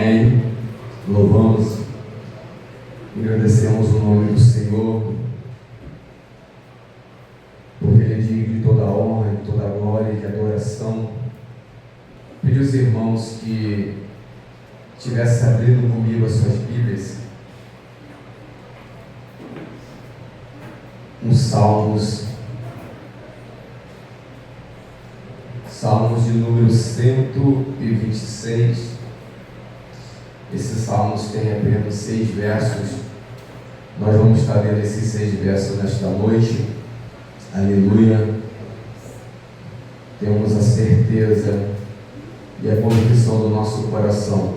Amém. Louvamos, agradecemos o nome do Senhor, porque Ele é digno de toda a honra, de toda a glória e de adoração. Pedi aos irmãos que estivessem abrindo comigo as suas Bíblias, nos Salmos de número 126. Esses salmos têm apenas 6 versos. Nós vamos estar lendo esses 6 versos nesta noite. Aleluia. Temos a certeza e a convicção do nosso coração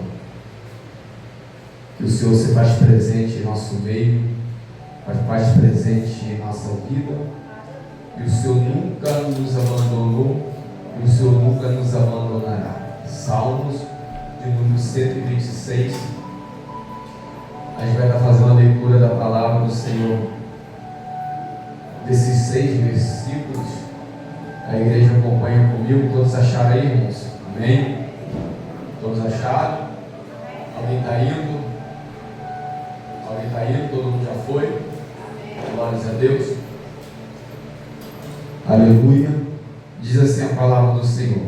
que o Senhor se faz presente em nosso meio, faz presente em nossa vida, e o Senhor nunca nos abandonou e o Senhor nunca nos abandonará. Salmos de número 126. A gente vai estar fazendo a leitura da palavra do Senhor desses 6 versículos. A igreja acompanha comigo. Todos acharam aí, irmãos? Amém? Todos acharam? Alguém está indo? Alguém está indo? Todo mundo já foi? Glórias a Deus. Aleluia. Diz assim a palavra do Senhor: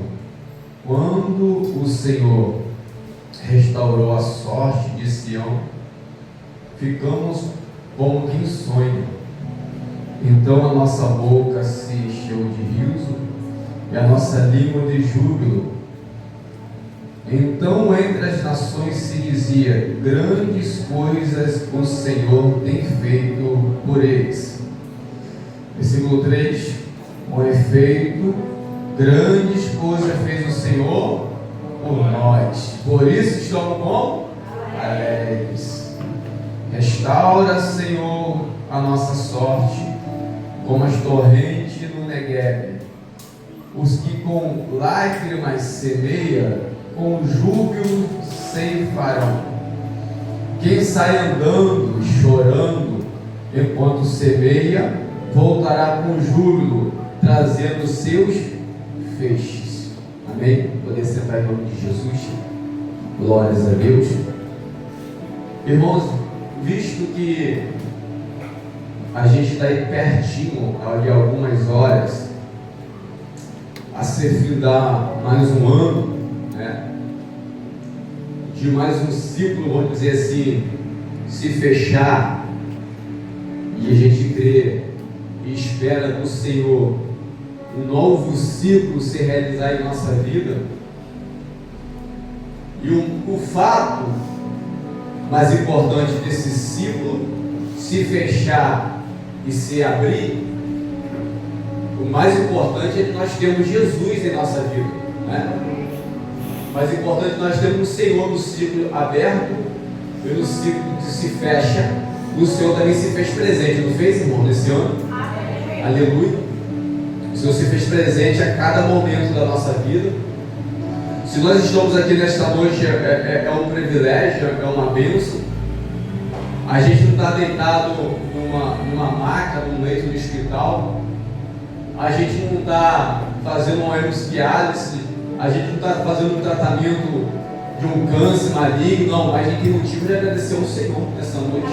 quando o Senhor restaurou a sorte de Sião, ficamos como quem sonha. Então a nossa boca se encheu de riso e a nossa língua de júbilo. Então entre as nações se dizia: grandes coisas o Senhor tem feito por eles. Versículo 3: com efeito, grandes coisas fez o Senhor por nós, por isso estamos como? Alegres. Restaura, Senhor, a nossa sorte, como as torrentes no Negueb. Os que com lágrimas semeia, com júbilo ceifarão. Quem sai andando e chorando, enquanto semeia, voltará com júbilo, trazendo seus feixes. Amém? Poder sentar em nome de Jesus. Glórias a Deus. Irmãos, visto que a gente está aí pertinho de algumas horas a se findar mais um ano, né? De mais um ciclo, vamos dizer assim, se fechar, e a gente crê e espera do Senhor um novo ciclo se realizar em nossa vida. E o fato mais importante desse ciclo se fechar e se abrir, o mais importante é que nós temos Jesus em nossa vida, né? O mais importante é que nós temos o Senhor no ciclo aberto, e no ciclo que se fecha, o Senhor também se fez presente, não fez, irmão, nesse ano? Amém. Aleluia. O Senhor se fez presente a cada momento da nossa vida. Se nós estamos aqui nesta noite, é um privilégio, é uma bênção. A gente não está deitado numa maca, num leito de hospital. A gente não está fazendo uma hemodiálise. A gente não está fazendo um tratamento de um câncer maligno. Não, a gente tem motivo de agradecer ao Senhor nessa noite.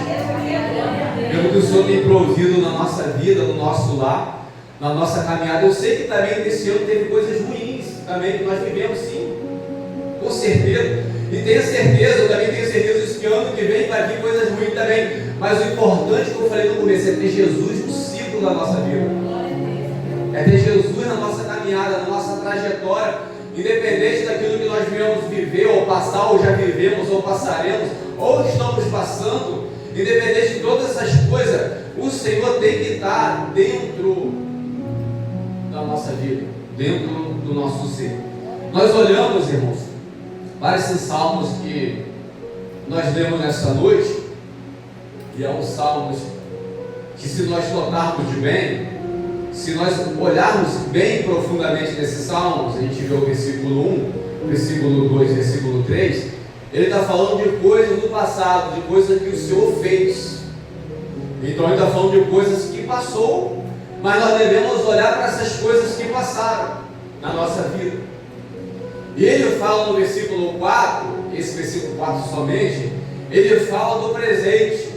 Pelo que o Senhor tem provido na nossa vida, no nosso lar, na nossa caminhada. Eu sei que também nesse ano teve coisas ruins também que nós vivemos, sim, com certeza. E tenho certeza, eu também tenho certeza que ano que vem vai vir coisas ruins também. Mas o importante, como eu falei no começo, é ter Jesus no ciclo da nossa vida. É ter Jesus na nossa caminhada, na nossa trajetória, independente daquilo que nós viemos viver, ou passar, ou já vivemos, ou passaremos, ou estamos passando, independente de todas essas coisas, o Senhor tem que estar dentro da nossa vida, dentro do nosso ser. Nós olhamos, irmãos, para esses salmos que nós lemos nessa noite, e é um salmos que, se nós notarmos de bem, se nós olharmos bem profundamente nesses salmos, a gente vê o versículo 1, versículo 2, versículo 3, ele está falando de coisas do passado, de coisas que o Senhor fez. Então ele está falando de coisas que passou, mas nós devemos olhar para essas coisas que passaram na nossa vida. E ele fala no versículo 4, esse versículo 4 somente, ele fala do presente,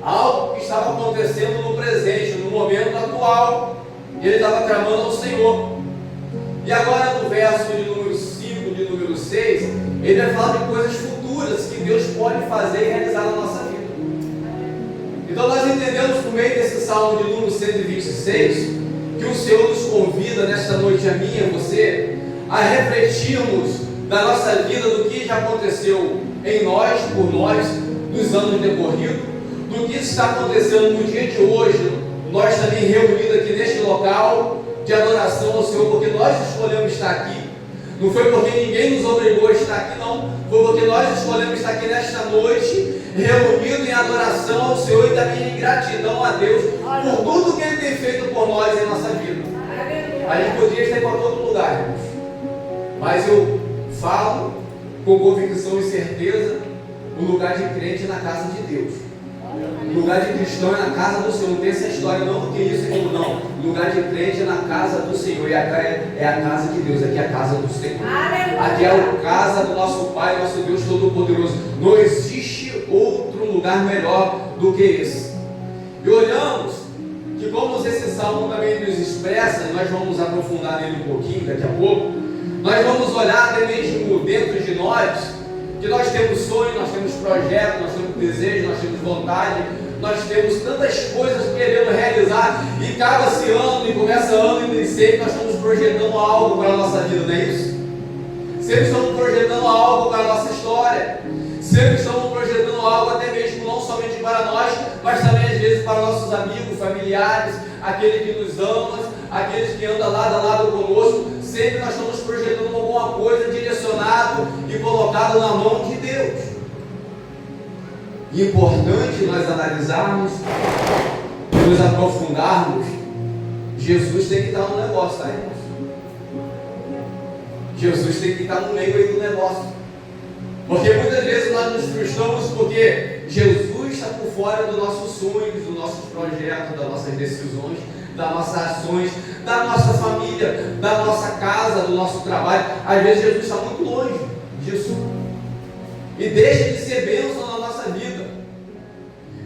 algo que estava acontecendo no presente, no momento atual. Ele estava clamando ao Senhor. E agora no verso de número 5, de número 6, ele vai falar de coisas futuras que Deus pode fazer e realizar na nossa vida. Então nós entendemos por meio desse salmo de número 126, que o Senhor nos convida nesta noite, a mim e a você, a refletirmos da nossa vida, do que já aconteceu em nós, por nós, nos anos decorridos, do que está acontecendo no dia de hoje, nós também reunidos aqui neste local de adoração ao Senhor, porque nós escolhemos estar aqui. Não foi porque ninguém nos obrigou a estar aqui, não. Foi porque nós escolhemos estar aqui nesta noite, reunidos em adoração ao Senhor e também em gratidão a Deus por tudo que Ele tem feito por nós em nossa vida. A gente podia estar em qualquer outro lugar, irmãos, mas eu falo com convicção e certeza: o lugar de crente é na casa de Deus. O lugar de cristão é na casa do Senhor. Não tem essa história não, porque isso é como não. O lugar de crente é na casa do Senhor. E é a casa de Deus. Aqui é a casa do Senhor. Aqui é a casa do nosso Pai, nosso Deus Todo-Poderoso. Não existe outro lugar melhor do que esse. E olhamos que, como esse salmo também nos expressa, e nós vamos aprofundar nele um pouquinho daqui a pouco, nós vamos olhar até mesmo dentro de nós, que nós temos sonho, nós temos projeto, nós temos desejo, nós temos vontade, nós temos tantas coisas que queremos realizar, e acaba-se ano, e começa ano, e sempre nós estamos projetando algo para a nossa vida, não é isso? Sempre estamos projetando algo para a nossa história, sempre estamos projetando algo até mesmo não somente para nós, mas também às vezes para nossos amigos, familiares, aqueles que nos amam, aqueles que andam lado a lado conosco. Sempre nós estamos projetando alguma coisa direcionado e colocado na mão de Deus. Importante nós analisarmos, nos aprofundarmos. Jesus tem que estar no negócio, tá, irmãos? Jesus tem que estar no meio aí do negócio. Porque muitas vezes nós nos frustramos porque Jesus está por fora dos nossos sonhos, dos nossos projetos, das nossas decisões, das nossas ações, da nossa família, da nossa casa, do nosso trabalho. Às vezes Jesus está muito longe disso e deixa de ser bênção na nossa vida,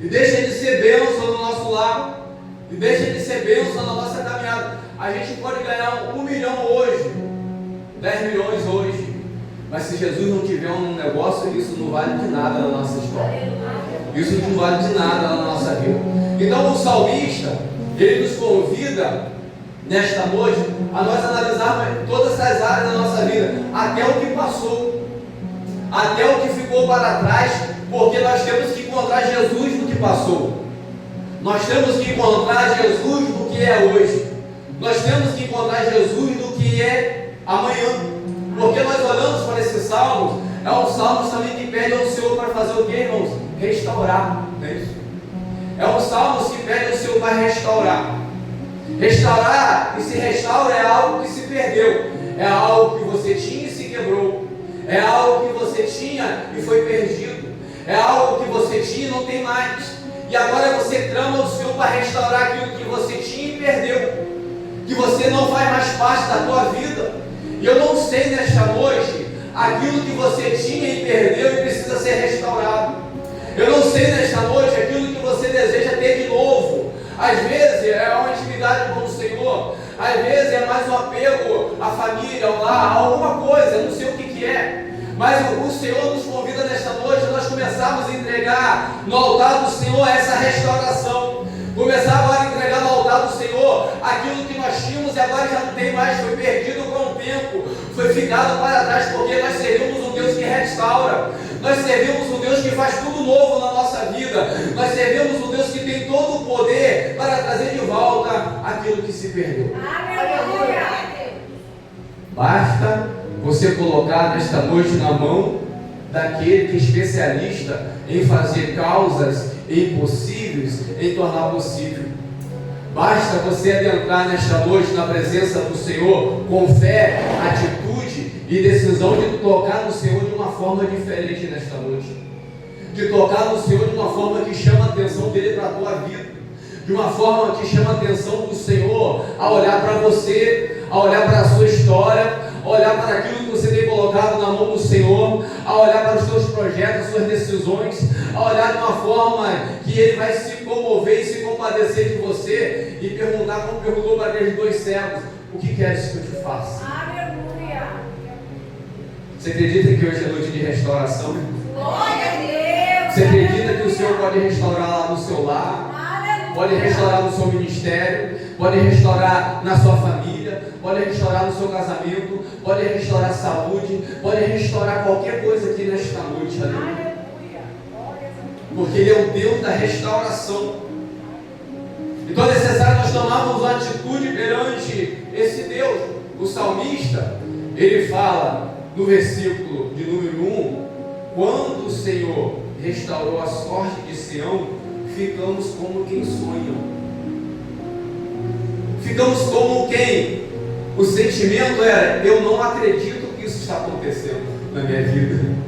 e deixa de ser bênção no nosso lar, e deixa de ser bênção na nossa caminhada. A gente pode ganhar 1 milhão hoje, 10 milhões hoje, mas se Jesus não tiver um negócio, isso não vale de nada na nossa história, isso não vale de nada na nossa vida. Então o salmista, ele nos convida nesta noite a nós analisarmos todas as áreas da nossa vida, até o que passou, até o que ficou para trás, porque nós temos que encontrar Jesus no que passou, nós temos que encontrar Jesus no que é hoje, nós temos que encontrar Jesus no que é amanhã, porque nós olhamos para esse salmo, é um salmo também que pede ao Senhor para fazer o que, irmãos? Restaurar, não é isso? É um salmo que pede ao Senhor para restaurar. Restaurar, e se restaura, é algo que se perdeu, é algo que você tinha e se quebrou, é algo que você tinha e foi perdido, é algo que você tinha e não tem mais, e agora você clama ao Senhor para restaurar aquilo que você tinha e perdeu, que você não faz mais parte da tua vida. E eu não sei nesta noite aquilo que você tinha e perdeu e precisa ser restaurado. Eu não sei nesta noite aquilo que você deseja ter de novo. Às vezes é uma intimidade com o Senhor, às vezes é mais um apego à família, ao lar, a alguma coisa, eu não sei o que é. Mas o Senhor nos convida nesta noite a nós começarmos a entregar no altar do Senhor essa restauração. Começar agora a entregar no altar do Senhor aquilo que nós tínhamos e agora já não tem mais, foi perdido com o tempo, foi ficado para trás, porque nós servimos um Deus que restaura, nós servimos um Deus que faz tudo novo na nossa vida, nós servimos um Deus que tem todo o poder para trazer de volta aquilo que se perdeu. Basta você colocar nesta noite na mão daquele que é especialista em fazer causas impossíveis em tornar possível. Basta você adentrar nesta noite na presença do Senhor com fé, atitude e decisão de tocar no Senhor de uma forma diferente nesta noite, de tocar no Senhor de uma forma que chama a atenção dele para a tua vida, de uma forma que chama a atenção do Senhor a olhar para você, a olhar para a sua história, a olhar para aquilo que você tem colocado na mão do Senhor, a olhar para os seus projetos, as suas decisões, a olhar de uma forma que Ele vai se comover e se compadecer de você e perguntar, como perguntou para aqueles 2 cegos: o que queres que eu te faça? Aleluia! Você acredita que hoje é noite de restauração? Glória a Deus! Você acredita que o Senhor pode restaurar lá no seu lar? Aleluia! Pode restaurar no seu ministério, pode restaurar na sua família, pode restaurar no seu casamento, pode restaurar a saúde, pode restaurar qualquer coisa aqui nesta noite, aleluia. Aleluia! Glória a Deus! Porque Ele é o Deus da restauração. Então é necessário nós tomarmos uma atitude perante esse Deus. O salmista, ele fala no versículo de número 1: quando o Senhor restaurou a sorte de Sião, ficamos como quem sonha. Ficamos como quem? O sentimento era: eu não acredito que isso está acontecendo na minha vida.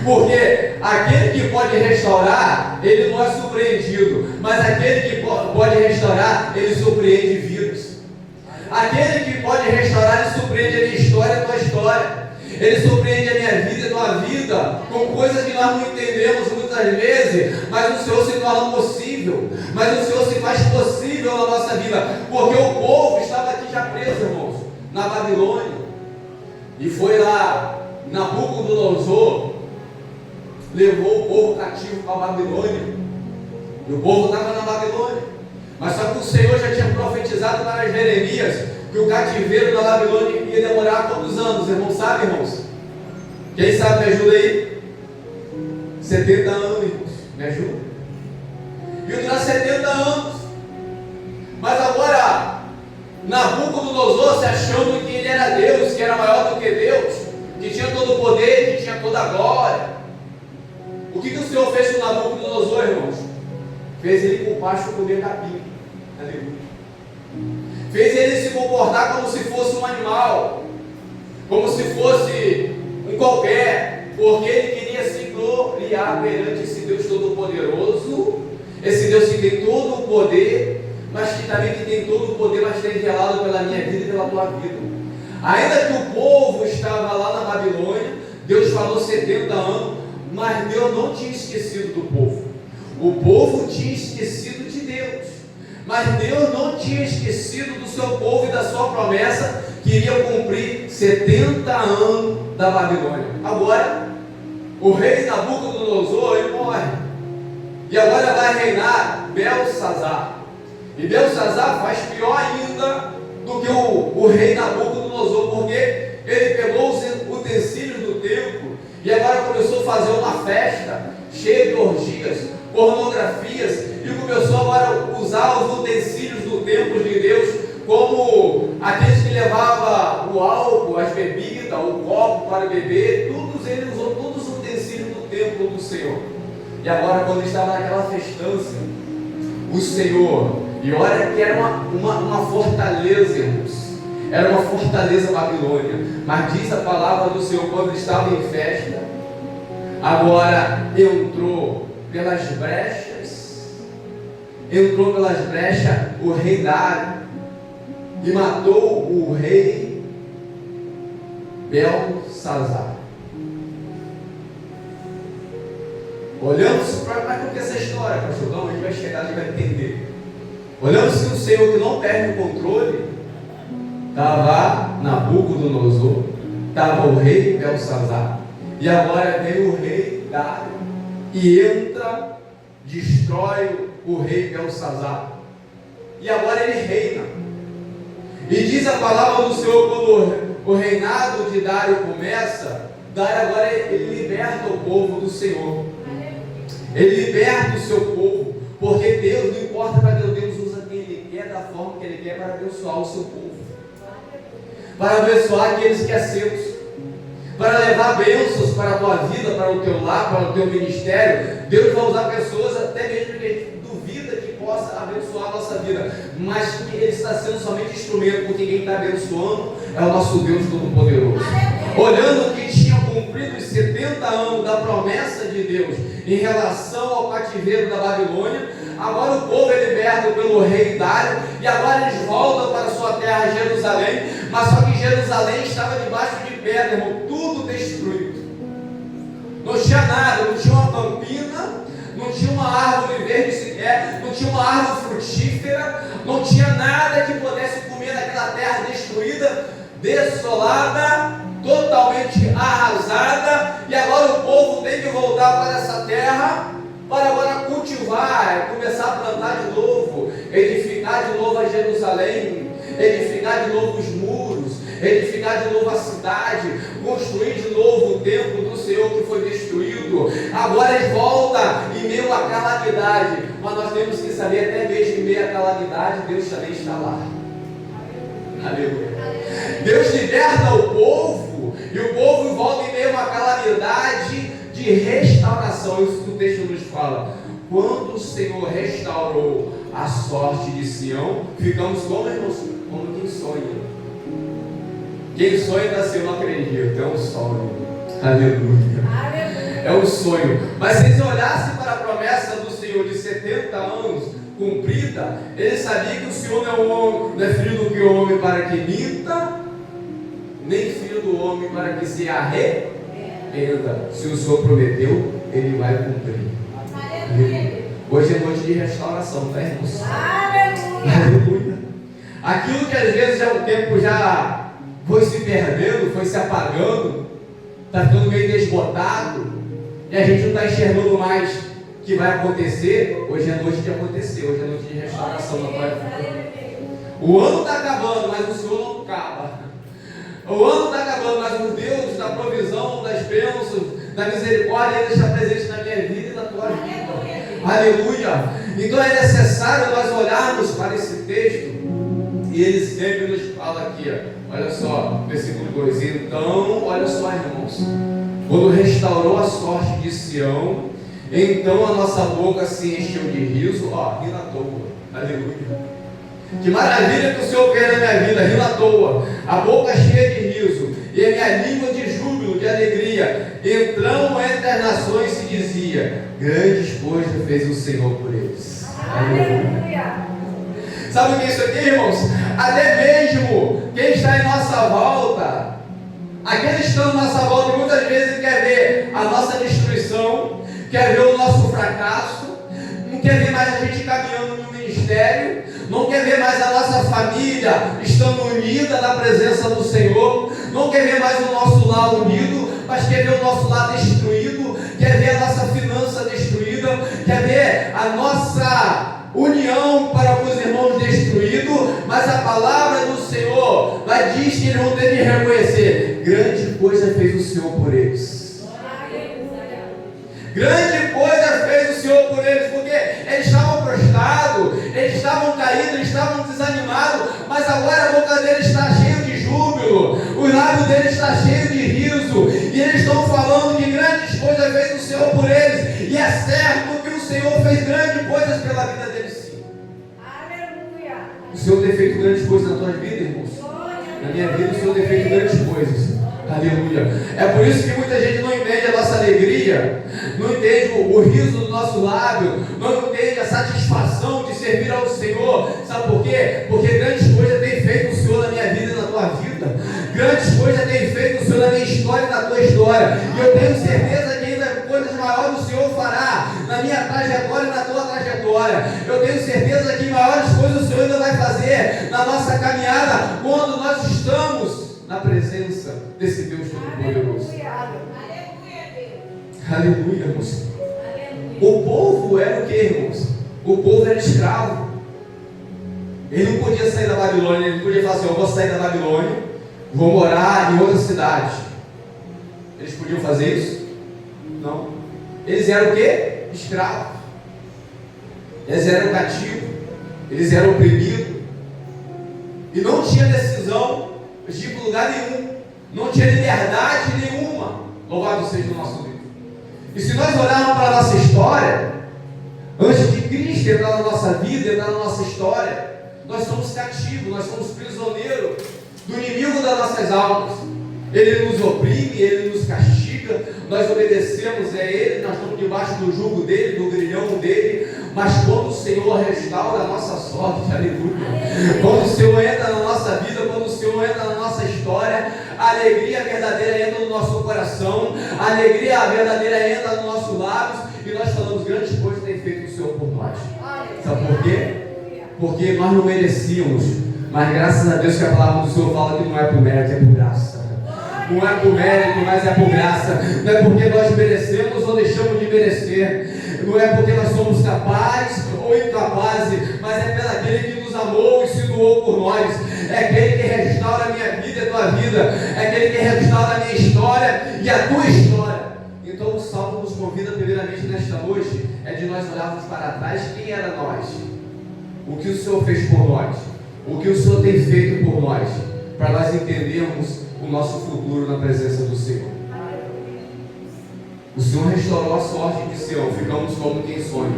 Porque aquele que pode restaurar, ele não é surpreendido, mas aquele que pode restaurar, ele surpreende vidas. Aquele que pode restaurar, ele surpreende a minha história, a tua história. Ele surpreende a minha vida, a tua vida, com coisas que nós não entendemos muitas vezes, mas o Senhor se torna possível, mas o Senhor se faz possível na nossa vida, porque o povo estava aqui já preso, irmãos, na Babilônia, e foi lá, Nabucodonosor levou o povo cativo para a Babilônia, e o povo estava na Babilônia, mas só que o Senhor já tinha profetizado para Jeremias que o cativeiro na Babilônia ia demorar quantos anos, irmãos? Sabe, irmãos? Quem sabe me ajuda aí? 70 anos, irmãos. Me ajuda? Ia durar 70 anos. Mas agora, Nabucodonosor se achando que ele era Deus, que era maior do que Deus, que tinha todo o poder, que tinha toda a glória. O que o Senhor fez com Nabucodonosor, irmãos? Fez ele com pasto comer capim. Aleluia. Fez ele se comportar como se fosse um animal, como se fosse um qualquer, porque ele queria se gloriar perante esse Deus Todo-Poderoso, esse Deus que tem todo o poder, mas que também que tem todo o poder, mas tem velado pela minha vida e pela tua vida. Ainda que o povo estava lá na Babilônia, Deus falou 70 anos, mas Deus não tinha esquecido do povo. O povo tinha esquecido de Deus, mas Deus não tinha esquecido do seu povo e da sua promessa, que iria cumprir 70 anos da Babilônia. Agora, o rei Nabucodonosor, ele morre, e agora vai reinar Belsazar. E Belsazar faz pior ainda do que o rei Nabucodonosor, porque ele pegou os utensílios do templo e agora começou a fazer uma festa cheia de orgias, pornografias, e começou agora a usar os utensílios do templo de Deus, como aqueles que levavam o álcool, as bebidas, o copo para beber, todos eles usou todos os utensílios do templo do Senhor. E agora, quando estava naquela festança, o Senhor, e olha que era uma fortaleza, irmãos, era uma fortaleza babilônia, mas diz a palavra do Senhor, quando estava em festa, agora entrou pelas brechas o rei Dário e matou o rei Belsazar. Olhamos para que essa história, pastor, então a gente vai chegar, a gente vai entender. Olhamos que o Senhor que não perde o controle, estava Nabucodonosor, estava o rei Belsazar, e agora vem o rei Dário e entra, destrói o rei Belsazar, e agora ele reina. E diz a palavra do Senhor, quando o reinado de Dário começa, Dário agora ele liberta o povo do Senhor, ele liberta o seu povo, porque Deus, não importa para Deus, Deus usa quem Ele quer, da forma que Ele quer, para abençoar o seu povo, para abençoar aqueles que é seus, para levar bênçãos para a tua vida, para o teu lar, para o teu ministério. Deus vai usar pessoas até mesmo que a gente duvida que possa abençoar a nossa vida, mas que Ele está sendo somente instrumento, porque quem está abençoando é o nosso Deus Todo-Poderoso. Olhando que tinha cumprido os 70 anos da promessa de Deus em relação ao cativeiro da Babilônia, agora o povo é liberto pelo rei Dário, e agora eles voltam para sua terra, Jerusalém, mas só que Jerusalém estava debaixo de pedra, irmão, tudo destruído. Não tinha nada, não tinha uma campina, não tinha uma árvore verde sequer, não tinha uma árvore frutífera, não tinha nada que pudesse comer naquela terra destruída, desolada, totalmente arrasada, e agora o povo tem que voltar para essa terra, para agora cultivar, começar a plantar de novo, edificar de novo a Jerusalém, edificar de novo os muros, edificar de novo a cidade, construir de novo o templo do Senhor que foi destruído. Agora ele volta em meio à calamidade, mas nós temos que saber, até mesmo em meio à calamidade, Deus também está lá. Aleluia. Deus liberta o povo, e o povo volta em meio a uma calamidade de restauração. Isso que o texto nos fala. Quando o Senhor restaurou a sorte de Sião, ficamos como, irmãos? Como quem sonha. Quem sonha da Sião não acredita, é um sonho. Aleluia. É um sonho. Mas se eles olhassem para a promessa do Senhor de 70 anos cumprida, eles sabiam que o Senhor não é filho do homem para que minta, nem filho do homem para que se arrependa. Se o Senhor prometeu, Ele vai cumprir. Aleluia. Hoje é noite de restauração, tá, irmãos? Aleluia. Aquilo que às vezes há um tempo já foi se perdendo, foi se apagando, está ficando meio desbotado, e a gente não está enxergando mais que vai acontecer. Hoje é noite de acontecer, hoje é noite de restauração na tua vida. O ano está acabando, mas o Senhor não acaba. O ano está acabando, mas o Deus da provisão, das bênçãos, da misericórdia, Ele está presente na minha vida e na tua vida. Aleluia. Então é necessário nós olharmos para esse texto, e ele sempre nos fala aqui, olha só, versículo 2: então, olha só, irmãos, quando restaurou a sorte de Sião, então a nossa boca se encheu de riso, rindo à toa. Aleluia. Que maravilha que o Senhor fez na minha vida, rindo à toa, a boca cheia de riso, e a minha língua de júbilo, de alegria. Entramos entre as nações e se dizia: grandes coisas fez o Senhor por eles. Aleluia. Sabe o que é isso aqui, irmãos? Até mesmo quem está em nossa volta, aqueles que estão em nossa volta, muitas vezes quer ver a nossa destruição, quer ver o nosso fracasso, não quer ver mais a gente caminhando no ministério, não quer ver mais a nossa família estando unida na presença do Senhor, não quer ver mais o nosso lar unido, mas quer ver o nosso lar destruído, quer ver a nossa finança destruída, quer ver a nossa união para com os irmãos destruído. Mas a palavra do Senhor vai diz que eles vão ter que reconhecer: grande coisa fez o Senhor por eles. Grande coisa fez o Senhor por eles, porque eles estavam prostrados, eles estavam caídos, eles estavam desanimados, mas agora a boca deles está cheia de júbilo, os lábios deles está cheio de riso, e eles estão falando que grandes coisas fez o Senhor por eles, e é certo que o Senhor fez grandes coisas pela vida deles, sim. Aleluia. O Senhor tem feito grandes coisas na tua vida, irmãos. Na minha vida o Senhor tem feito grandes coisas. Aleluia. É por isso que muita gente não entende a nossa alegria, não entende o riso do nosso lábio, não entende a satisfação de servir ao Senhor. Sabe por quê? Porque grandes coisas tem feito o Senhor na minha vida e na tua vida. Grandes coisas tem feito o Senhor na minha história e na tua história. E eu tenho certeza que ainda coisas maiores o Senhor fará na minha trajetória e na tua trajetória. Eu tenho certeza que maiores coisas o Senhor ainda vai fazer na nossa caminhada, quando nós estamos na presença desse Deus Todo-Poderoso. Aleluia, irmãos. O povo era o que, irmãos? O povo era escravo. Ele não podia sair da Babilônia. Ele não podia falar assim: eu vou sair da Babilônia, vou morar em outra cidade. Eles podiam fazer isso? Não. Eles eram o que? Escravos. Eles eram cativos. Eles eram oprimidos. E não tinha decisão de ir para lugar nenhum, não tinha liberdade nenhuma. Louvado seja o nosso Deus. E se nós olharmos para a nossa história, antes de Cristo entrar na nossa vida, entrar na nossa história, nós somos cativos, nós somos prisioneiros do inimigo das nossas almas. Ele nos oprime, ele nos castiga, nós obedecemos a Ele, nós estamos debaixo do jugo dele, do grilhão dele. Mas quando o Senhor restaura a nossa sorte, aleluia, quando o Senhor entra na nossa vida, quando o Senhor entra na nossa história, a alegria verdadeira entra no nosso coração, a alegria verdadeira entra nos nossos lábios, e nós falamos: grandes coisas tem feito o Senhor por nós. Sabe por quê? Porque nós não merecíamos, mas graças a Deus que a palavra do Senhor fala que não é por mérito, é por graça. Não é por mérito, mas é por graça. Não é porque nós merecemos ou deixamos de merecer. Não é porque nós somos capazes ou incapazes, mas é pelo aquele que nos amou e se doou por nós. É aquele que restaura a minha vida e a tua vida. É aquele que restaura a minha história e a tua história. Então o Salmo nos convida primeiramente nesta noite, é de nós olharmos para trás quem era nós, o que o Senhor fez por nós, o que o Senhor tem feito por nós, para nós entendermos o nosso futuro na presença do Senhor. O Senhor restaurou a sorte de Sião, ficamos como quem sonha.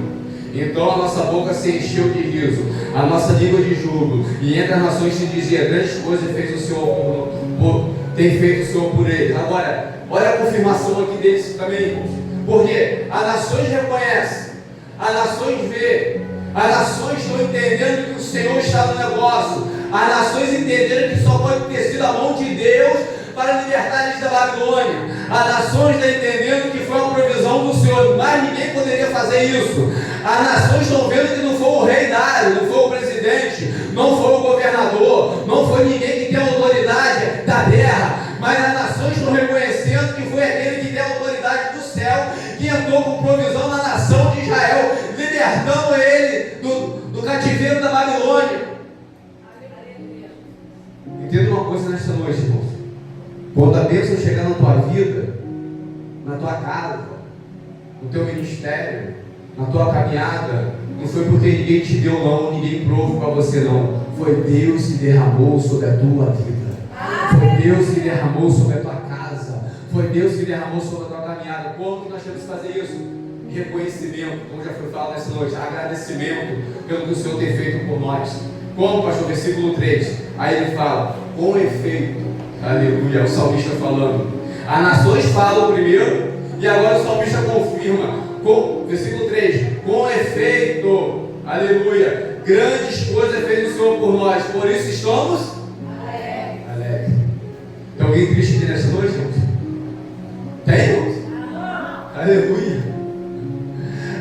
Então a nossa boca se encheu de riso, a nossa língua de júbilo, e entre as nações se dizia: grandes coisas fez o Senhor tem feito o Senhor por eles. Agora, olha a confirmação aqui deles também, irmãos. Porque as nações reconhecem, as nações vê, as nações estão entendendo que o Senhor está no negócio, as nações entenderam que só pode ter sido a mão de Deus para libertar eles da Babilônia. As nações estão entendendo que foi uma provisão do Senhor, mas ninguém poderia fazer isso. As nações estão vendo que não foi o rei Dário, não foi o presidente, não foi o governador, não foi ninguém que tem autoridade da terra, mas as nações estão reconhecendo que foi aquele que tem a autoridade do céu, que entrou com provisão na nação de Israel, libertando ele do cativeiro da Babilônia. Entenda uma coisa nesta noite, irmãos. Quando a bênção chegar na tua vida, na tua casa, no teu ministério, na tua caminhada, não foi porque ninguém te deu não, ninguém provou para você não. Foi Deus que derramou sobre a tua vida. Foi Deus que derramou sobre a tua casa. Foi Deus que derramou sobre a tua caminhada. Como que nós temos que fazer isso? Reconhecimento, como já foi falado nessa noite, agradecimento pelo que o Senhor tem feito por nós. Como, pastor? Versículo 3. Aí ele fala: com efeito, aleluia, o salmista falando. As nações falam primeiro, e agora o salmista confirma. Versículo 3: com efeito, aleluia, grandes coisas fez o Senhor por nós, por isso estamos alegres. Tem alguém triste aqui nessa noite, irmãos? Tem, irmãos? Aleluia.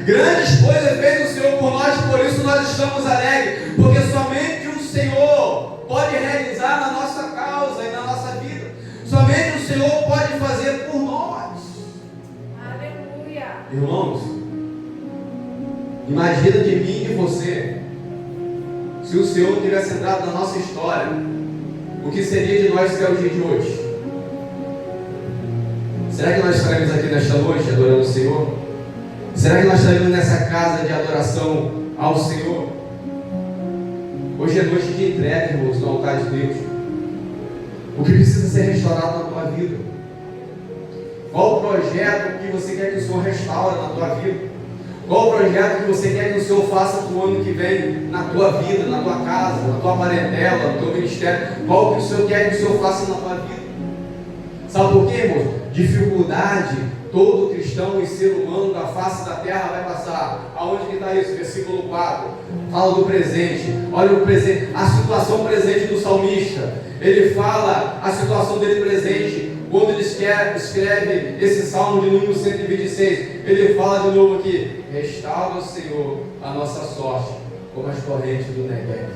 Grandes coisas fez o Senhor por nós, por isso nós estamos alegres, porque somente o Senhor pode realizar na nossa causa e na nossa vida. Somente o Senhor pode fazer por nós. Aleluia. Irmãos, imagina de mim e de você, se o Senhor tivesse entrado na nossa história, o que seria de nós até o dia de hoje? Será que nós estaremos aqui nesta noite adorando o Senhor? Será que nós estaremos nessa casa de adoração ao Senhor? Hoje é noite de entrega, irmãos, no altar de Deus. O que precisa ser restaurado na tua vida? Qual o projeto que você quer que o Senhor restaure na tua vida? Qual o projeto que você quer que o Senhor faça para o ano que vem na tua vida, na tua casa, na tua parentela, no teu ministério? Qual que o Senhor quer que o Senhor faça na tua vida? Sabe por quê, irmãos? Dificuldade, todo cristão e ser humano da face da terra vai passar. Aonde que está isso? Versículo 4. Fala do presente. Olha o presente, a situação presente do salmista. Ele fala a situação dele presente. Quando ele escreve esse salmo de número 126, ele fala de novo aqui: restaura, Senhor, a nossa sorte, como as correntes do Negev.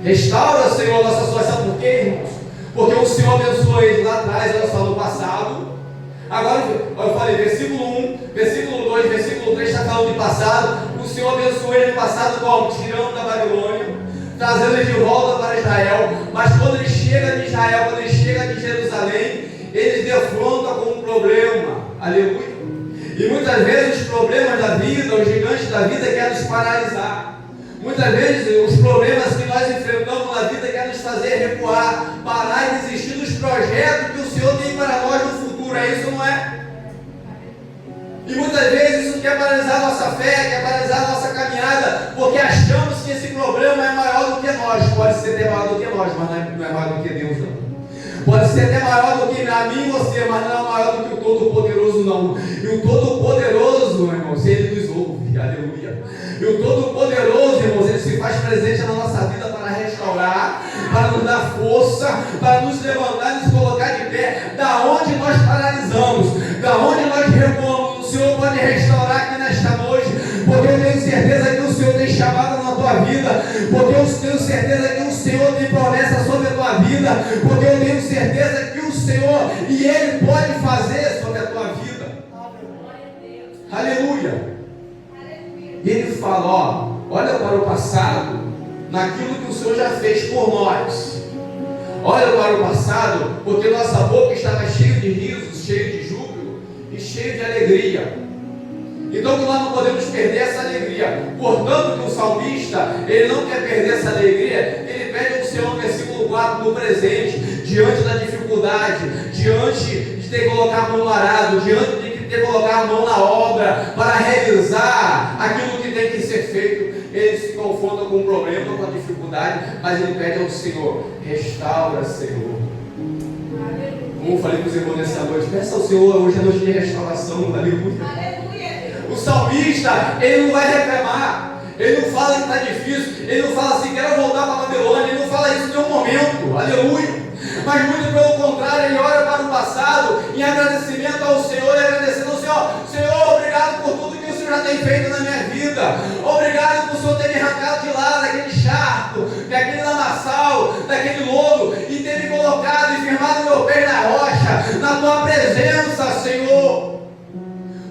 Restaura, Senhor, a nossa sorte. Sabe por quê, irmãos? Porque o Senhor abençoou eles lá atrás, olha só, no passado. Agora eu falei, versículo 1, versículo 2, versículo 3 está falando de passado. O Senhor abençoou eles no passado como? Tirando da Babilônia, trazendo eles de volta para Israel. Mas quando ele chega de Israel, quando ele chega de Jerusalém, eles defrontam com um problema. Aleluia. E muitas vezes os problemas da vida, os gigantes da vida querem nos paralisar. Muitas vezes os problemas que nós enfrentamos na vida querem nos fazer recuar, parar e desistir dos projetos que o Senhor tem para nós no futuro. É isso, não é? E muitas vezes isso quer paralisar a nossa fé, quer paralisar a nossa caminhada, porque achamos que esse problema é maior do que nós. Pode ser até maior do que nós, mas não é maior do que Deus, não. Pode ser até maior do que a mim e você, mas não é maior do que o Todo-Poderoso, não. E o Todo-Poderoso, meu irmão, se Ele nos ouve, aleluia. E o Todo-Poderoso, irmãos, Ele se faz presente na nossa vida para restaurar, para nos dar força, para nos levantar e nos colocar de pé. Da onde nós paralisamos, da onde nós recuamos, o Senhor pode restaurar aqui nesta noite, porque eu tenho certeza que o Senhor tem chamado na tua vida, porque eu tenho certeza que o Senhor tem promessa sobre a tua vida, porque eu tenho certeza que o Senhor, e Ele pode fazer sobre a tua vida. Aleluia. E Ele fala, ó, olha para o passado, naquilo que o Senhor já fez por nós. Olha para o passado, porque nossa boca estava cheia de risos, cheia de júbilo e cheia de alegria. Então que nós não podemos perder essa alegria. Portanto que o salmista, ele não quer perder essa alegria. Ele pede ao Senhor no versículo 4, no presente, diante da dificuldade, diante de ter que colocar a mão no arado, diante de ter que colocar a mão na obra, para realizar aquilo que tem que ser feito. Ele se confronta com o problema, com a dificuldade, mas ele pede ao Senhor, restaura, Senhor. Como eu falei para os irmãos nessa noite, peça ao Senhor, hoje é noite de restauração, aleluia. O salmista, ele não vai reclamar, ele não fala que está difícil, ele não fala assim, quero voltar para a Babilônia, ele não fala isso em nenhum momento, aleluia. Mas muito pelo contrário, ele olha para o passado em agradecimento ao Senhor e agradecendo ao Senhor. Senhor, obrigado por tudo que o Senhor já tem feito na minha vida. Obrigado por o Senhor ter me arrancado de lá, daquele charco, daquele lamaçal, daquele lodo, e ter me colocado e firmado meu pé na rocha, na tua presença, Senhor.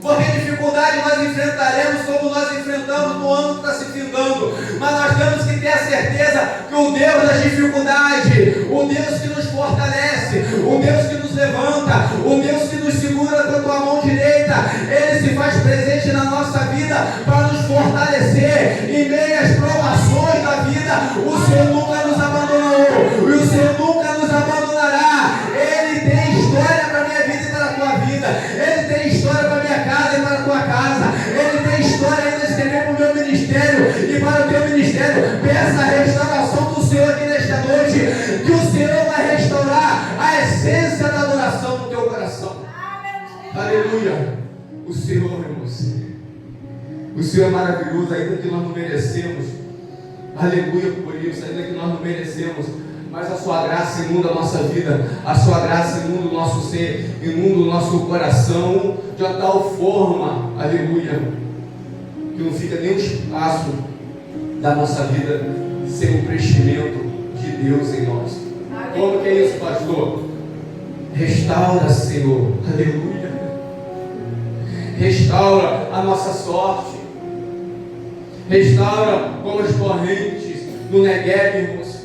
Porque dificuldade nós enfrentaremos como nós enfrentamos no ano que está se findando. Mas nós temos que ter a certeza que o Deus das dificuldades, o Deus que nos fortalece, o Deus que nos levanta, o Deus que nos segura com a tua mão direita, Ele se faz presente na nossa vida para nos fortalecer em meio às provações da vida. O Senhor nunca nos abandonou e o Senhor nunca nos abandonará. Ele tem história para a minha vida e para a tua vida. Ele tem história para a minha casa e para a tua casa. Ele tem história ainda de escrever para o meu ministério e para o teu ministério. Peça a restauração do Senhor aqui nesta noite, que o Senhor vai restaurar a essência da adoração no teu coração. Aleluia. O Senhor, irmãos, o Senhor é maravilhoso, ainda que nós não merecemos. Aleluia por isso, ainda que nós não merecemos, mas a sua graça inunda a nossa vida, a sua graça inunda o nosso ser, inunda o nosso coração de uma tal forma, aleluia, que não fica nenhum espaço da nossa vida sem o preenchimento de Deus em nós. Como que é isso, pastor? Restaura, Senhor, aleluia. Restaura a nossa sorte, restaura como as correntes no Negueb, irmãos.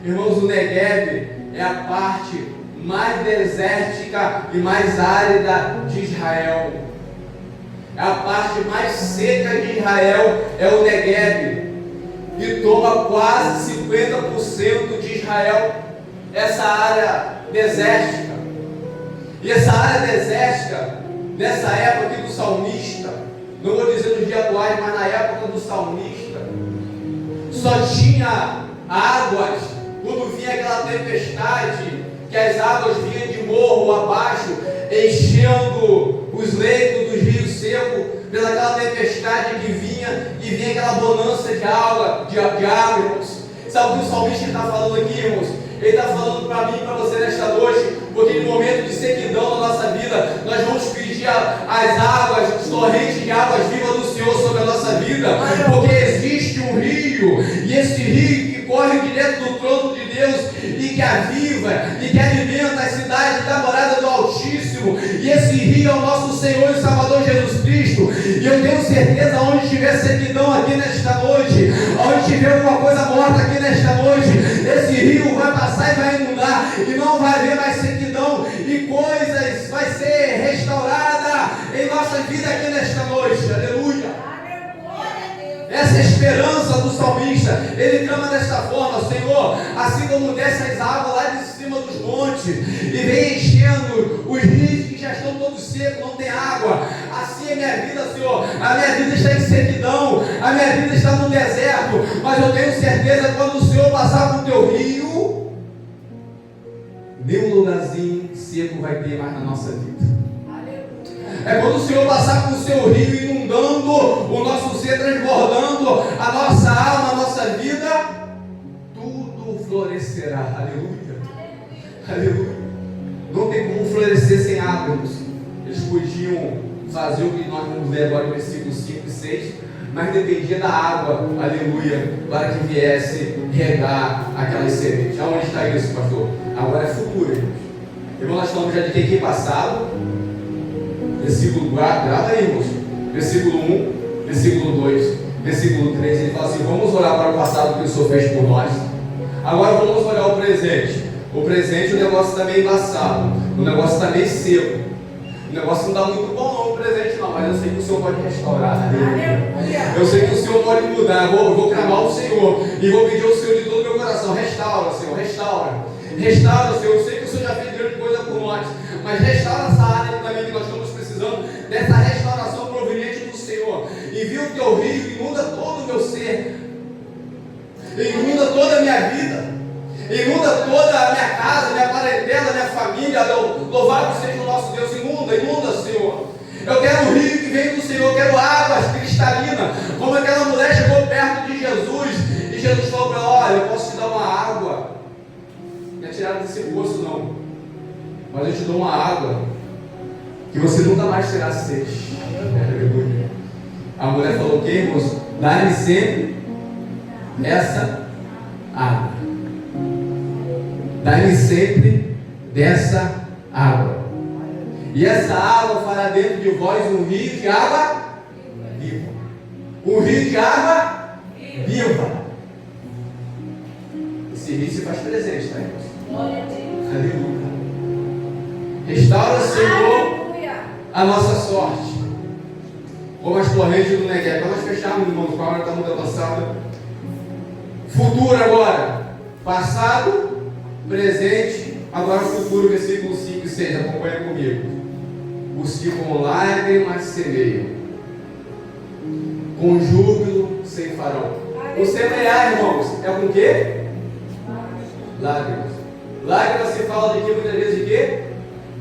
Irmãos, o Negueb é a parte mais desértica e mais árida de Israel. É a parte mais seca de Israel, é o Negueb, e toma quase 50% de Israel, essa área desértica. E essa área desértica, nessa época aqui do salmista, não vou dizer nos dias atuais, mas na época do salmista, só tinha águas quando vinha aquela tempestade, que as águas vinham de morro abaixo, enchendo os leitos dos rios secos, pelaquela tempestade que vinha, e vinha aquela bonança de água, irmãos. Sabe o que o salmista está falando aqui, irmãos? Ele está falando para mim e para você nesta noite, porque no momento de sequidão da nossa vida, nós vamos pedir as águas, as torrentes de águas vivas do Senhor sobre a nossa vida, porque existe um rio, e esse rio que corre direto do trono de Deus, e que aviva, e que alimenta as cidades da morada do Altíssimo, e esse rio é o nosso Senhor e Salvador Jesus Cristo. E eu tenho certeza, onde estiver sequidão aqui nesta noite, onde tiver alguma coisa morta aqui nesta noite, esse rio vai passar e vai inundar, e não vai haver mais sequidão, e coisas vai ser restaurada em nossa vida aqui nesta noite. Aleluia. Essa é a esperança do salmista. Ele clama desta forma: Senhor, assim como desce as águas lá de cima dos montes e vem enchendo os rios que já estão todos secos, não tem água, assim é minha vida, Senhor. A minha vida está em sequidão, a minha vida está no deserto, mas eu tenho certeza que quando o Senhor passar com o teu rio, nenhum lugarzinho seco vai ter mais na nossa vida. Aleluia. É quando o Senhor passar com o seu rio inundando, o nosso ser transbordando, a nossa alma, a nossa vida, tudo florescerá. Aleluia. Aleluia. Não tem como florescer sem água, irmãos. Eles podiam fazer o que nós vamos ver agora no versículo 5 e 6, mas dependia da água, aleluia, para que viesse regar aquelas sementes. Aonde está isso, pastor? Agora é futuro, irmãos. Irmãos, nós estamos já de que aqui passado, versículo 4, grava aí, irmãos, versículo 1, versículo 2, versículo 3, ele fala assim: vamos olhar para o passado que o Senhor fez por nós. Agora vamos olhar o presente. O presente, o negócio está meio embaçado, o negócio está meio seco, o negócio não está muito bom não, o presente não, mas eu sei que o Senhor pode restaurar. Aleluia. Eu sei que o Senhor pode mudar. Eu vou clamar o Senhor e vou pedir ao Senhor de todo o meu coração: restaura, Senhor, restaura. Restaura, Senhor. Eu sei que o Senhor já fez grande coisa por nós, mas restaura essa área também que nós estamos precisando dessa restauração proveniente do Senhor. Envia o teu rio, inunda todo o meu ser, inunda toda a minha vida, inunda toda a minha casa, minha parentela, minha família. Louvado seja o nosso Deus. Inunda, inunda, Senhor. Eu quero o rio que vem do Senhor, eu quero águas cristalinas, como aquela mulher chegou perto de Jesus e Jesus falou para ela: olha, eu posso te dar uma água, não é tirada desse poço não, mas eu te dou uma água que você nunca mais terá sede. Aleluia. A mulher falou: o que, irmãos? Dá-me sempre essa água. Dá-me sempre dessa água. E essa água fará dentro de vós um rio de água viva. Um rio de água viva. Esse rio se faz presente, tá, irmãos? Glória a Deus. Aleluia. Restaura, Senhor, Aleluia. a nossa sorte. Como as correntes do Negueb. Para nós fecharmos, irmãos, com a hora está muito avançada. Futuro agora. Passado, presente, agora futuro, versículo 5 e 6. Acompanha comigo. Os que com lágrimas semeiam, com júbilo ceifarão. O semear, irmãos, é com o quê? Lágrimas. Lágrimas se fala de quê? Muitas vezes de quê?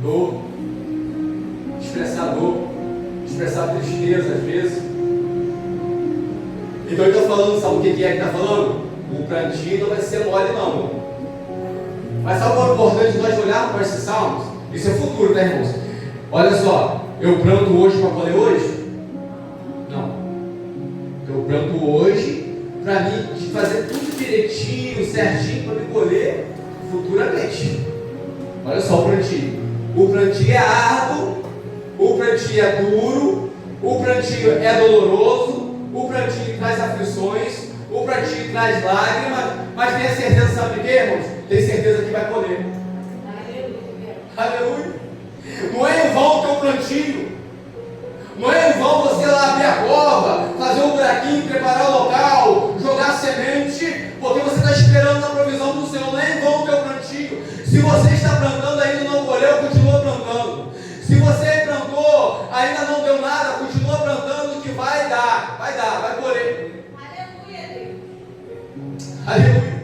Dor. Expressar dor. Expressar tristeza às vezes. Então ele está falando, sabe o que é que está falando? O prantinho não vai ser mole não. Mas sabe o importante de nós olharmos para esses salmos? Isso é futuro, tá, irmãos? Olha só, eu planto hoje para colher hoje? Não. Eu planto hoje para mim fazer tudo direitinho, certinho, para me colher futuramente. Olha só o plantio. O plantio é árduo, o plantio é duro, o plantio é doloroso, o plantio traz aflições, o plantio traz lágrimas, mas tenha certeza, sabe de quê, irmãos? Tem certeza que vai colher. Aleluia. Aleluia. Não é em vão o teu plantio. Não é em vão você lá abrir a cova, fazer um buraquinho, preparar o local, jogar semente, porque você está esperando a provisão do Senhor. Não é em vão o teu plantio. Se você está plantando ainda não colheu, continua plantando. Se você plantou, ainda não deu nada, continua plantando que vai dar, vai colher. Aleluia. Aleluia.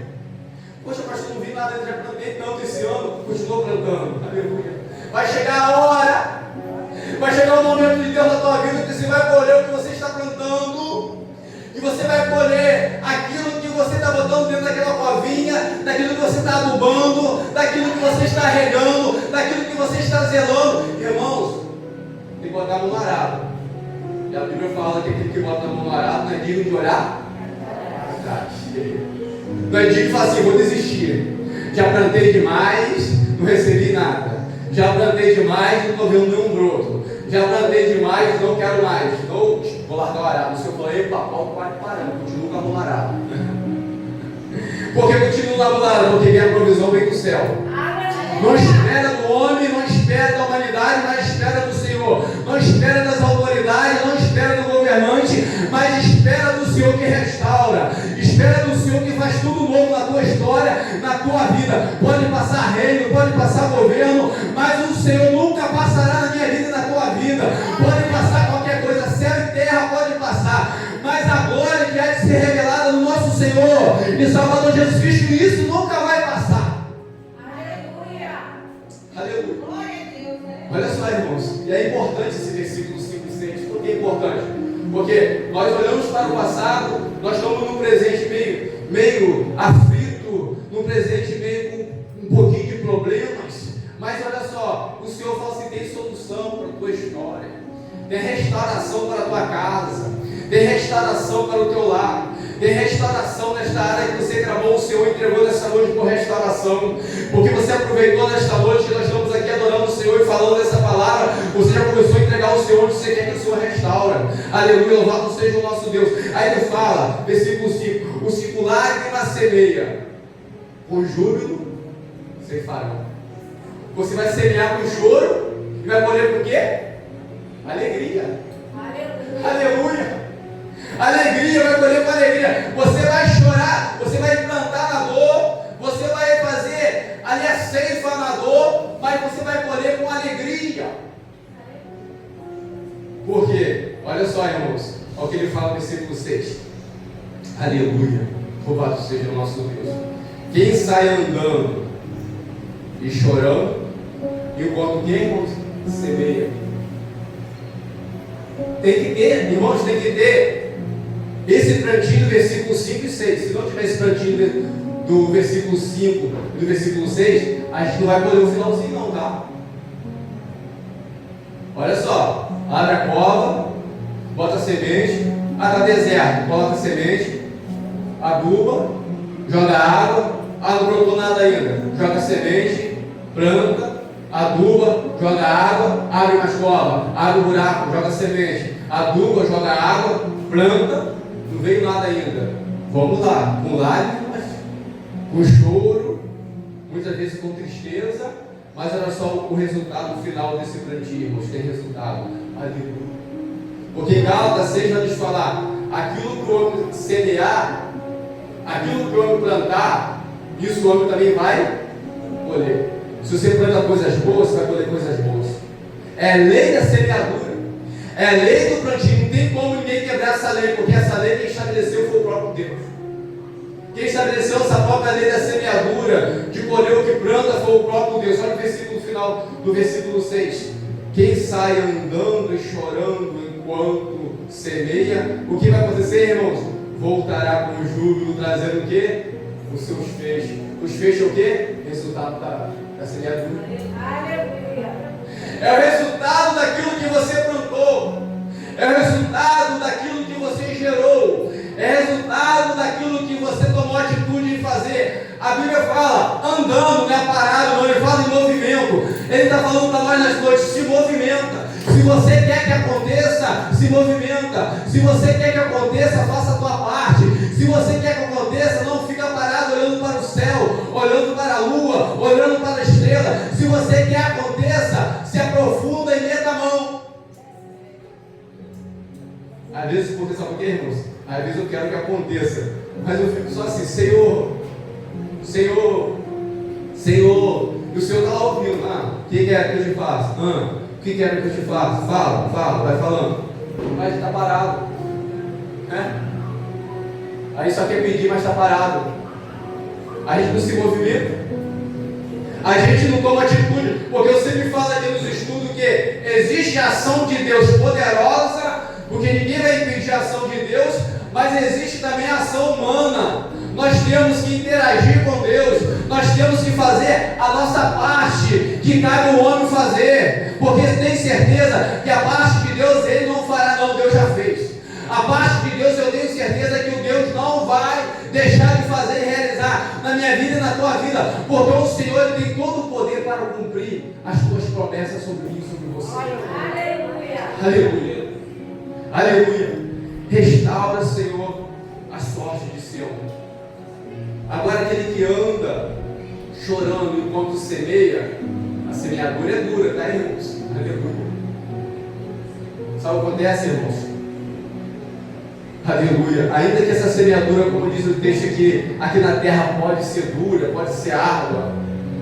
Poxa, pastor, não vi nada, já plantei tanto esse ano, continua plantando. Aleluia. Vai chegar a hora, vai chegar o momento de Deus na tua vida que você vai colher o que você está plantando, que você vai colher aquilo que você está botando dentro daquela covinha, daquilo que você está adubando, daquilo que você está regando, daquilo que você está zelando. Irmãos, tem que botar a mão no arado. E a Bíblia fala que aquele que bota a mão no arado não é digno de olhar para trás. Não é digno de falar assim: vou desistir. Já plantei demais, não recebi nada. Já plantei demais, não estou vendo nenhum broto. Já plantei demais, não quero mais. Vou largar o arado. O Senhor falou: epa, pode parando, continua com a mão no arado. Por que continua na mão no arado? Porque a provisão vem do céu. Não espera do homem, não espera da humanidade, mas espera do Senhor. Não espera das autoridades, não espera do governante, mas espera do Senhor que restaura. Espera do Senhor que faz tudo novo na tua história, na tua vida. Pode passar reino, pode passar governo, mas o Senhor nunca passará na minha vida e na tua vida. Pode passar qualquer coisa, céu e terra pode passar, mas a glória que há de ser revelada no nosso Senhor e Salvador Jesus Cristo, isso nunca vai passar. Aleluia. esse versículo 5 e 6. Por que é importante? Porque nós olhamos para o passado, nós estamos num presente meio aflito, num presente meio com um pouquinho de problemas. Mas olha só, o Senhor fala assim: tem solução para a tua história, tem restauração para a tua casa, tem restauração para o teu lar, tem restauração nesta área que você gravou. O Senhor entregou nesta noite por restauração, porque você aproveitou nesta noite que nós estamos aqui adorando o Senhor e falando essa palavra. Você já começou a entregar o Senhor onde você quer que o Senhor restaura. Aleluia, louvado seja o nosso Deus. Aí ele fala, versículo 5: o 5, lágrima semeia, com júbilo ceifarão. Você vai semear com choro e vai colher com quê? Alegria. Aleluia. Alegria, vai colher com alegria. Você vai chorar, você vai plantar na dor, você vai fazer ali a ceifa na dor, mas você vai colher com alegria. Por quê? Olha só, irmãos, olha o que ele fala no versículo 6. Aleluia, louvado seja o nosso Deus. Quem sai andando e chorando, enquanto quem, irmãos, semeia. Tem que ter, irmãos, tem que ter esse plantinho do versículo 5 e 6. Se não tiver esse plantinho do versículo 5 e do versículo 6, a gente não vai colher o finalzinho não, tá? Olha só, abre a cova, bota a semente, tá deserto, coloca a semente, aduba, joga água, não brotou nada ainda, joga a semente, planta, aduba, joga água, abre uma cova, abre um buraco, joga a semente, aduba, joga água, planta, não veio nada ainda. Vamos lá, com lágrimas, com choro, muitas vezes com tristeza, mas olha só o resultado final desse plantio, irmãos, tem resultado. Aleluia. Porque em Gálatas 6 vai nos falar: aquilo que o homem semear, aquilo que o homem plantar, isso o homem também vai colher. Se você planta coisas boas, você vai colher coisas boas. É lei da semeadura, é lei do plantio. Não tem como ninguém quebrar essa lei, porque essa lei quem estabeleceu foi o próprio Deus. Quem estabeleceu essa própria lei da semeadura, de colher o que planta, foi o próprio Deus. Olha o versículo final do versículo 6. Quem sai andando e chorando enquanto semeia, o que vai acontecer, irmãos? Voltará com júbilo, trazendo o quê? Os seus feixes. Os feixes é o quê? Resultado da semeadura. Aleluia. É o resultado daquilo que você plantou. É o resultado daquilo que você gerou. É resultado daquilo que você tomou atitude em fazer. A Bíblia fala andando, não é parado, não. Ele fala em movimento. Ele está falando para nós nas noites: se movimenta. Se você quer que aconteça, se movimenta. Se você quer que aconteça, faça a tua parte. Se você quer que aconteça, não fica parado olhando para o céu, olhando para a lua, olhando para a estrela. Se você quer que aconteça, se aprofunda e meta a mão. Às vezes, porque sabe o que, irmãos? Às vezes eu quero que aconteça, mas eu fico só assim: Senhor, Senhor, Senhor. E o Senhor está lá ouvindo: o que quer que eu te faça? O que quer que eu te faça? Fala, vai falando. Mas está parado, né? Aí só quer pedir, mas está parado. A gente não se movimenta, a gente não toma atitude, porque eu sempre falo aqui nos estudos que existe a ação de Deus poderosa, porque ninguém vai impedir a ação de Deus, mas existe também a ação humana. Nós temos que interagir com Deus, nós temos que fazer a nossa parte, que cabe o homem fazer, porque tem certeza que a parte de Deus ele não fará, não, Deus já fez. A parte de Deus eu tenho certeza que o Deus não vai deixar de fazer e realizar na minha vida e na tua vida, porque o Senhor ele tem todo o poder para cumprir as tuas promessas sobre mim e sobre você. Aleluia. Aleluia. Aleluia. Restaura, Senhor, a sorte de Sião. Agora aquele que anda chorando enquanto semeia, a semeadura é dura, tá, irmãos? Aleluia. Sabe o que acontece, irmãos? Aleluia. Ainda que essa semeadura, como diz o texto aqui na terra pode ser dura, pode ser árdua,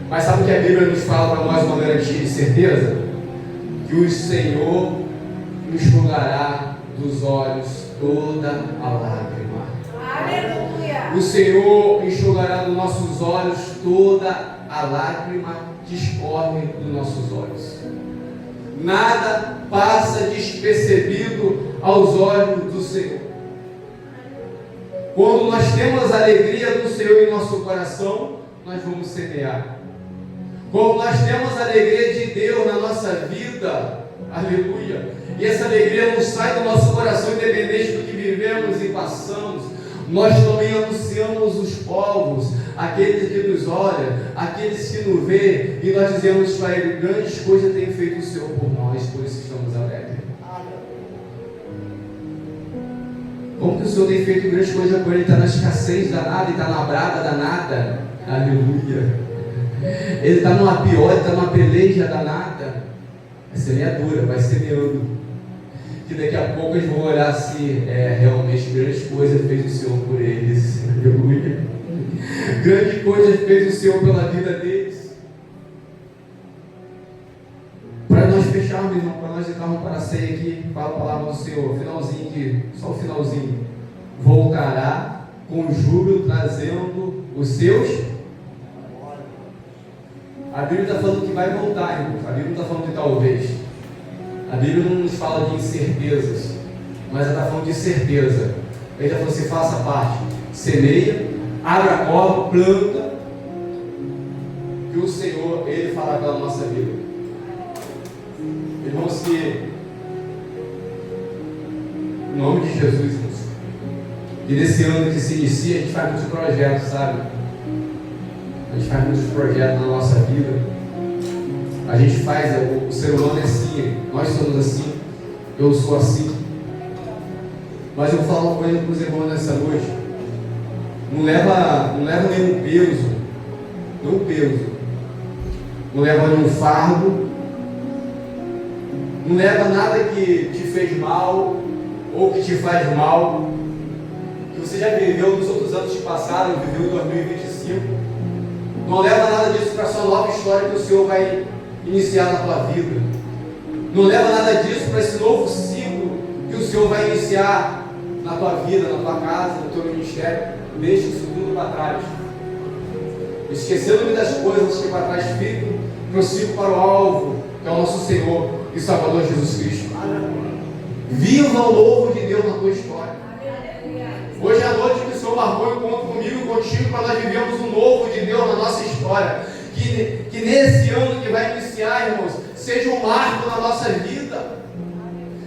mas sabe o que a Bíblia nos fala para nós, uma garantia de certeza? Que o Senhor enxugará dos olhos toda a lágrima. Aleluia. O Senhor enxugará dos nossos olhos toda a lágrima que escorre dos nossos olhos. Nada passa despercebido aos olhos do Senhor. Quando nós temos a alegria do Senhor em nosso coração, nós vamos semear. Quando nós temos a alegria de Deus na nossa vida, aleluia, e essa alegria não sai do nosso coração, independente do que vivemos e passamos, nós também anunciamos os povos, aqueles que nos olham, aqueles que nos veem, e nós dizemos para ele: grandes coisas tem feito o Senhor por nós, por isso estamos alegres. Como que o Senhor tem feito grandes coisas por ele? Está na escassez danada, ele está na brada danada, aleluia. Ele está numa pior, ele está numa peleja danada. Vai semeadura, vai semeando. Que daqui a pouco eles vão olhar se realmente grandes coisas fez o Senhor por eles. Aleluia. Grandes coisas fez o Senhor pela vida deles. Para nós fecharmos, irmão, para nós entrarmos para a ceia aqui, fala a palavra do Senhor, finalzinho aqui, só o finalzinho. Voltará com júbilo, trazendo os seus. A Bíblia está falando que vai voltar, irmão. A Bíblia não está falando de talvez. A Bíblia não nos fala de incertezas, mas ela está falando de certeza. Ele está falando assim: faça parte, semeia, abra a cova, planta, que o Senhor, Ele fará pela nossa vida. Irmãos, que em nome de Jesus, irmãos, e nesse ano que se inicia, a gente faz muitos projetos, sabe? A gente faz muitos projetos na nossa vida. A gente faz, o ser humano é assim, nós somos assim, eu sou assim. Mas eu vou falar uma coisa para os irmãos nessa noite. Não leva nenhum peso, não leva nenhum fardo, não leva nada que te fez mal ou que te faz mal, que você já viveu nos outros anos que passaram, viveu em 2025. Não leva nada disso para a sua nova história que o Senhor vai iniciar na tua vida. Não leva nada disso para esse novo ciclo que o Senhor vai iniciar na tua vida, na tua casa, no teu ministério. Deixa isso tudo para trás. Esquecendo-me das coisas que para trás ficam, prossigo para o alvo, que é o nosso Senhor e Salvador Jesus Cristo. Viva o novo de Deus na tua história. Hoje é a noite que o Senhor marcou um encontro comigo e contigo para nós vivermos o novo de Deus na nossa história. Que nesse ano que vai iniciar, irmãos, seja um marco na nossa vida,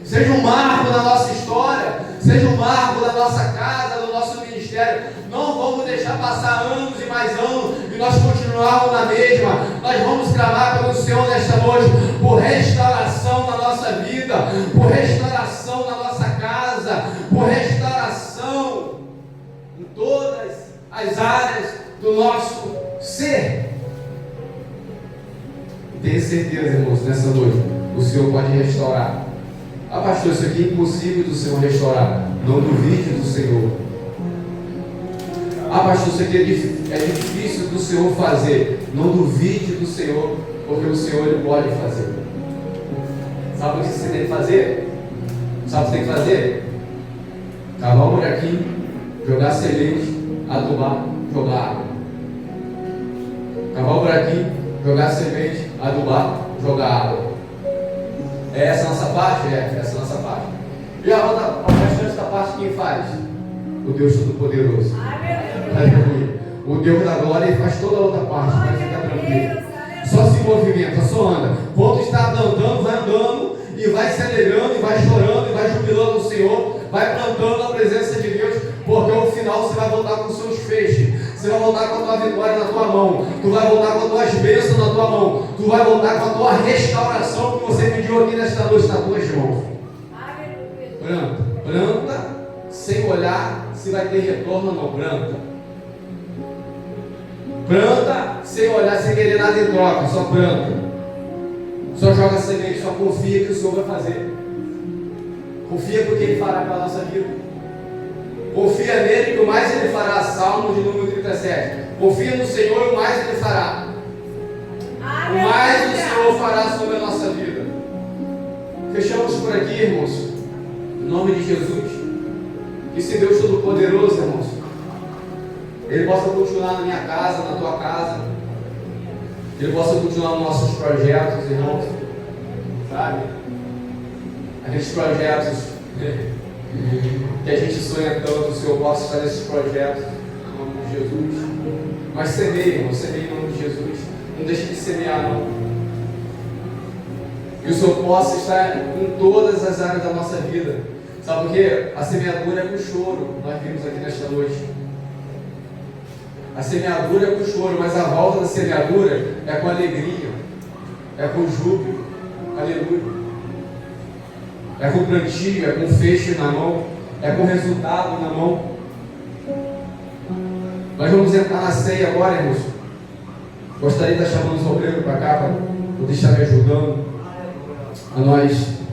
seja um marco na nossa história, seja um marco na nossa casa, no nosso ministério. Não vamos deixar passar anos e mais anos e nós continuarmos na mesma. Nós vamos clamar pelo Senhor nesta noite por restauração na nossa vida, por restauração na nossa casa, por restauração em todas as áreas do nosso ser. Tenha certeza, irmãos, nessa noite o Senhor pode restaurar. Ah, pastor, isso aqui é impossível do Senhor restaurar. Não duvide do Senhor. Ah, pastor, isso aqui é difícil do Senhor fazer. Não duvide do Senhor, porque o Senhor Ele pode fazer. Sabe o que você tem que fazer? Sabe o que você tem que fazer? Cavar um buraquinho, jogar semente, adubar, jogar água. Cavar um buraquinho, jogar semente, adubar, jogar água. É essa a nossa parte? É essa a nossa parte. E a restante da parte quem faz? O Deus Todo-Poderoso. Aleluia. O Deus da glória, Ele faz toda a outra parte. Vai ficar tranquilo. Só se movimenta, só anda. Quando está andando, vai andando e vai se alegrando, e vai chorando, e vai jubilando o Senhor, vai plantando a presença de Deus, porque ao final você vai voltar com os seus feixes. Você vai voltar com a tua vitória na tua mão. Tu vai voltar com as tuas bênçãos na tua mão. Tu vai voltar com a tua restauração que você pediu aqui nesta noite nas tuas mãos. Planta, sem olhar se vai ter retorno ou não. Planta, sem olhar, sem querer nada em troca. Só planta. Só joga semente, só confia que o Senhor vai fazer. Confia porque Ele fará pela nossa vida. Confia nele que o mais Ele fará. Salmo de número 37. Confia no Senhor e o mais Ele fará. O mais o Senhor fará sobre a nossa vida. Fechamos por aqui, irmãos. Em nome de Jesus. Que esse Deus Todo-Poderoso, irmãos, Ele possa continuar na minha casa, na tua casa. Ele possa continuar nos nossos projetos, irmãos. sabe? Aqueles projetos que a gente sonha tanto, o Senhor possa estar nesses projetos, em nome de Jesus. Mas semeie, irmão, semeie em nome de Jesus. Não deixe de semear, não. Que o Senhor possa estar em todas as áreas da nossa vida. Sabe por quê? A semeadura é com choro, nós vimos aqui nesta noite. A semeadura é com choro, mas a volta da semeadura é com alegria, é com júbilo. Aleluia. É com plantio, é com fecho na mão, é com resultado na mão. Nós vamos entrar na ceia agora, irmãos. Gostaria de estar chamando os obreiros para cá, para poder estar me ajudando a nós